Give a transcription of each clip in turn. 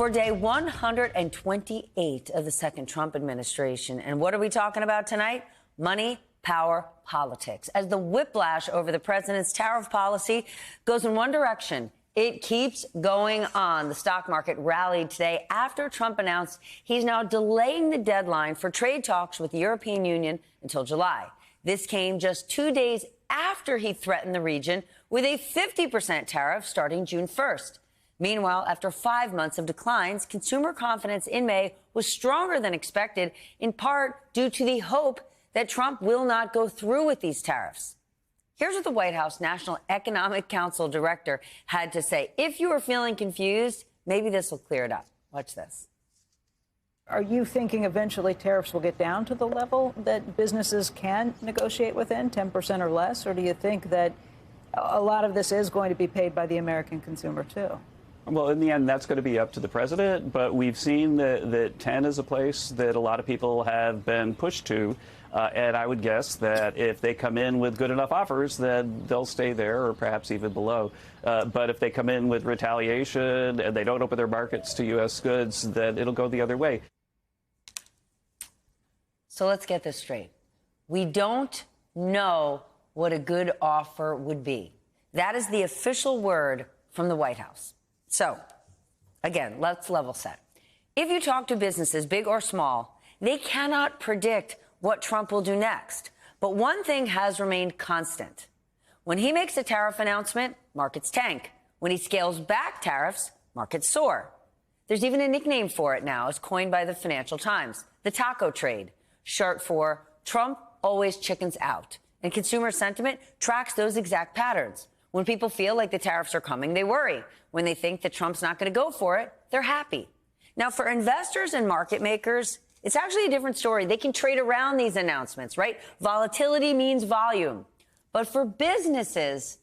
for day 128 of the second Trump administration. And what are we talking about tonight? Money, power, politics. As the whiplash over the president's tariff policy goes in one direction, it keeps going on. The stock market rallied today after Trump announced he's now delaying the deadline for trade talks with the European Union until July. This came just 2 days after he threatened the region with a 50% tariff starting June 1st. Meanwhile, after 5 months of declines, consumer confidence in May was stronger than expected, in part due to the hope that Trump will not go through with these tariffs. Here's what the White House National Economic Council director had to say. If you are feeling confused, maybe this will clear it up. Watch this. Are you thinking eventually tariffs will get down to the level that businesses can negotiate within, 10% or less? Or do you think that a lot of this is going to be paid by the American consumer, too? Well, in the end, that's going to be up to the president. But we've seen that 10 is a place that a lot of people have been pushed to. And I would guess that if they come in with good enough offers, then they'll stay there or perhaps even below. But if they come in with retaliation and they don't open their markets to U.S. goods, then it'll go the other way. So let's get this straight. We don't know what a good offer would be. That is the official word from the White House. So, again, let's level set. If you talk to businesses, big or small, they cannot predict what Trump will do next. But one thing has remained constant. When he makes a tariff announcement, markets tank. When he scales back tariffs, markets soar. There's even a nickname for it now, as coined by the Financial Times, the taco trade, short for Trump always chickens out. And consumer sentiment tracks those exact patterns. When people feel like the tariffs are coming, they worry. When they think that Trump's not going to go for it, they're happy. Now, for investors and market makers, it's actually a different story. They can trade around these announcements, right? Volatility means volume. But for businesses,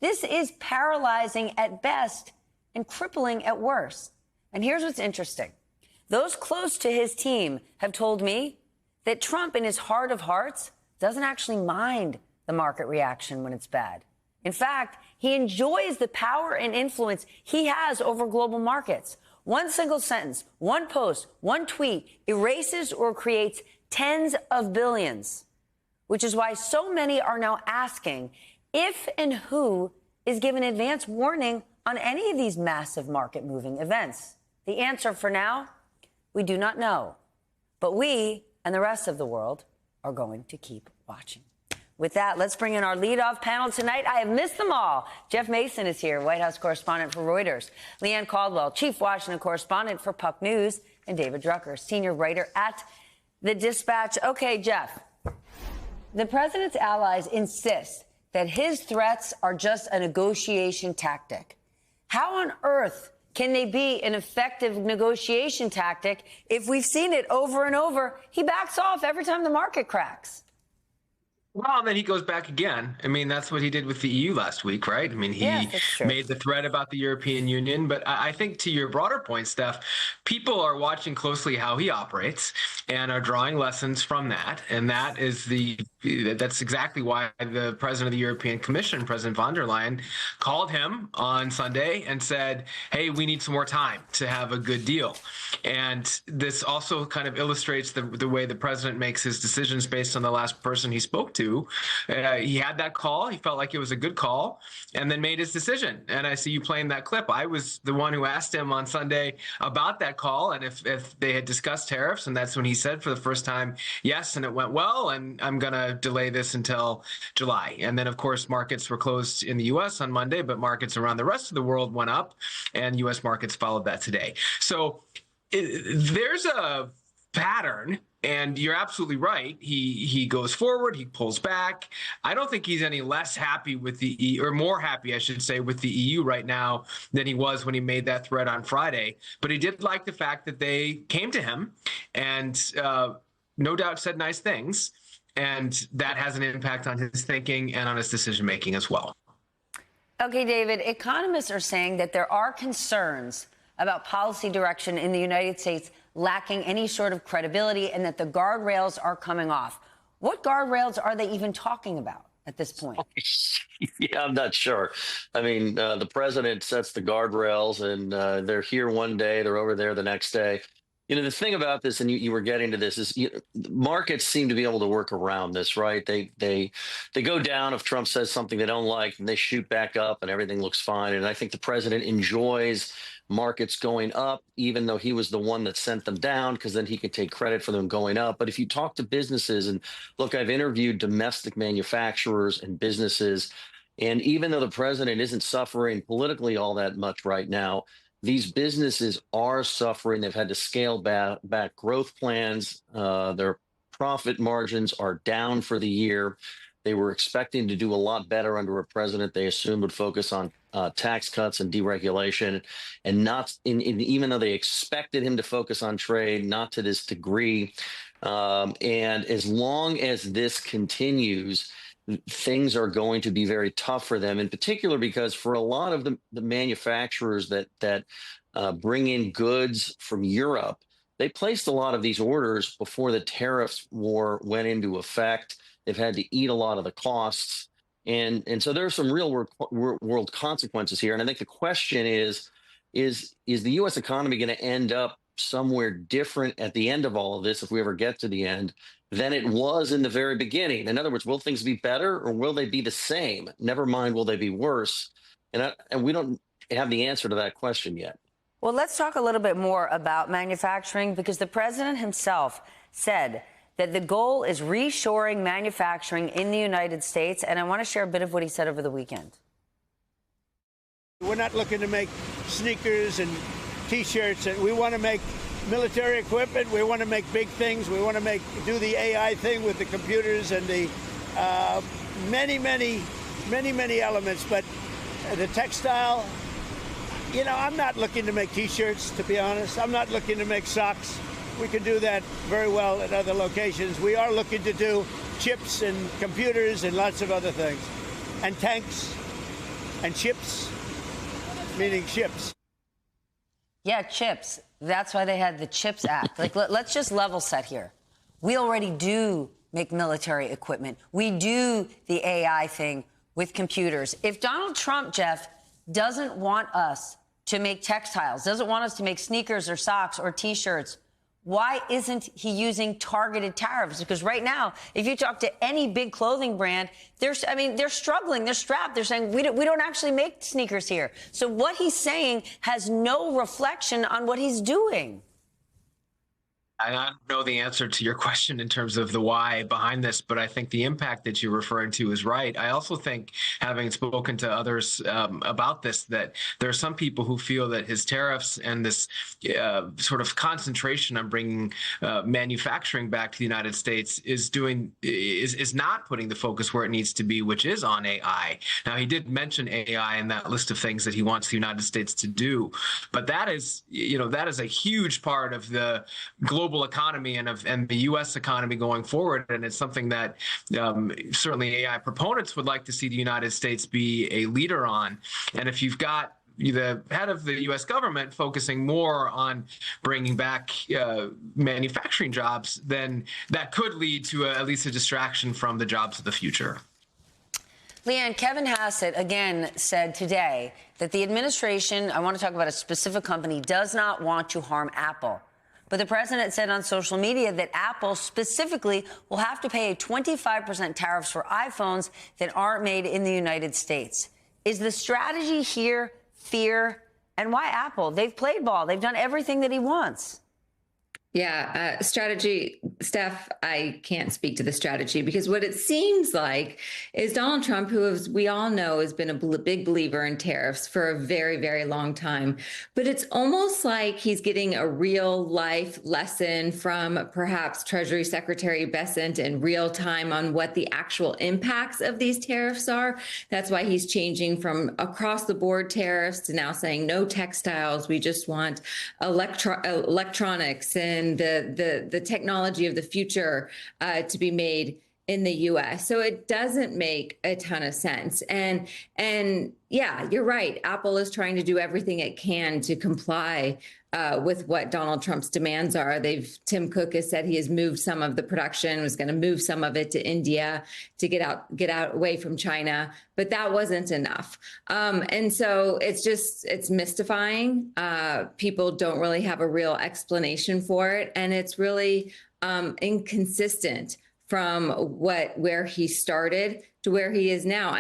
this is paralyzing at best and crippling at worst. And here's what's interesting. Those close to his team have told me that Trump, in his heart of hearts, doesn't actually mind the market reaction when it's bad. In fact, he enjoys the power and influence he has over global markets. One single sentence, one post, one tweet erases or creates tens of billions, which is why so many are now asking if and who is given advance warning on any of these massive market moving events. The answer for now, we do not know. But we and the rest of the world are going to keep watching. With that, let's bring in our leadoff panel tonight. I have missed them all. Jeff Mason is here, White House correspondent for Reuters. Leanne Caldwell, chief Washington correspondent for Puck News. And David Drucker, senior writer at The Dispatch. Okay, Jeff, the president's allies insist that his threats are just a negotiation tactic. How on earth can they be an effective negotiation tactic if we've seen it over and over? He backs off every time the market cracks. Well, and then he goes back again. I mean, that's what he did with the EU last week, right? I mean, he made the threat about the European Union. But I think to your broader point, Steph, people are watching closely how he operates and are drawing lessons from that. And that's exactly why the president of the European Commission, President von der Leyen, called him on Sunday and said, hey, we need some more time to have a good deal. And this also kind of illustrates the way the president makes his decisions based on the last person he spoke to. He had that call. He felt like it was a good call and then made his decision. And I see you playing that clip. I was the one who asked him on Sunday about that call and if they had discussed tariffs. And that's when he said for the first time, yes, and it went well. And I'm going to delay this until July. And then, of course, markets were closed in the U.S. on Monday, but markets around the rest of the world went up and U.S. markets followed that today. So there's a pattern. And you're absolutely right. He goes forward. He pulls back. I don't think he's any less happy with the EU, or more happy, I should say, with the EU right now than he was when he made that threat on Friday. But he did like the fact that they came to him and no doubt said nice things. And that has an impact on his thinking and on his decision making as well. Okay, David, economists are saying that there are concerns about policy direction in the United States lacking any sort of credibility and that the guardrails are coming off. What guardrails are they even talking about? at this point? Yeah, I'm not sure. I mean, the president sets the guardrails, and they're here one day, they're over there the next day. You know, the thing about this, and you were getting to this, is markets seem to be able to work around this, right? They go down if Trump says something they don't like, and they shoot back up, and everything looks fine. And I think the president enjoys markets going up, even though he was the one that sent them down, because then he can take credit for them going up. But if you talk to businesses, and look, I've interviewed domestic manufacturers and businesses, and even though the president isn't suffering politically all that much right now, these businesses are suffering. They've had to scale back growth plans. Their profit margins are down for the year. They were expecting to do a lot better under a president they assumed would focus on tax cuts and deregulation, and not even though they expected him to focus on trade, not to this degree. And as long as this continues, things are going to be very tough for them, in particular because for a lot of the manufacturers that bring in goods from Europe, they placed a lot of these orders before the tariffs war went into effect. They've had to eat a lot of the costs. And so there are some real world consequences here. And I think the question is the U.S. economy going to end up somewhere different at the end of all of this, if we ever get to the end, than it was in the very beginning? In other words, will things be better or will they be the same? Never mind, will they be worse? And we don't have the answer to that question yet. Well, let's talk a little bit more about manufacturing, because the president himself said that the goal is reshoring manufacturing in the United States. And I want to share a bit of what he said over the weekend. We're not looking to make sneakers and T-shirts, and we want to make military equipment. We want to make big things. We want to do the AI thing with the computers and the many elements. But the textile, I'm not looking to make T-shirts, to be honest. I'm not looking to make socks. We can do that very well at other locations. We are looking to do chips and computers and lots of other things, and tanks and chips, meaning ships. Yeah, chips. That's why they had the CHIPS Act. Like, let's just level set here. We already do make military equipment. We do the AI thing with computers. If Donald Trump, Jeff, doesn't want us to make textiles, doesn't want us to make sneakers or socks or T-shirts, why isn't he using targeted tariffs? Because right now, if you talk to any big clothing brand, they're struggling, they're strapped. They're saying, we don't actually make sneakers here. So what he's saying has no reflection on what he's doing. I don't know the answer to your question in terms of the why behind this, but I think the impact that you're referring to is right. I also think, having spoken to others about this, that there are some people who feel that his tariffs and this sort of concentration on bringing manufacturing back to the United States is not putting the focus where it needs to be, which is on AI. Now, he did mention AI in that list of things that he wants the United States to do, but that is a huge part of the global economy and the U.S. economy going forward, and it's something that certainly AI proponents would like to see the United States be a leader on. And if you've got the head of the U.S. government focusing more on bringing back manufacturing jobs, then that could lead to at least a distraction from the jobs of the future. Leanne, Kevin Hassett again said today that the administration, I want to talk about a specific company, does not want to harm Apple. But the president said on social media that Apple specifically will have to pay a 25% tariffs for iPhones that aren't made in the United States. Is the strategy here fear? And why Apple? They've played ball. They've done everything that he wants. Yeah, strategy, Steph, I can't speak to the strategy, because what it seems like is Donald Trump, who, as we all know, has been a big believer in tariffs for a very, very long time. But it's almost like he's getting a real life lesson from perhaps Treasury Secretary Bessent in real time on what the actual impacts of these tariffs are. That's why he's changing from across the board tariffs to now saying no textiles. We just want electronics and the technology of the future to be made in the US. So it doesn't make a ton of sense. And yeah, you're right. Apple is trying to do everything it can to comply with what Donald Trump's demands are. Tim Cook has said he has moved some of the production, was going to move some of it to India to get out away from China, but that wasn't enough. And so it's mystifying. People don't really have a real explanation for it, and it's really inconsistent from where he started to where he is now.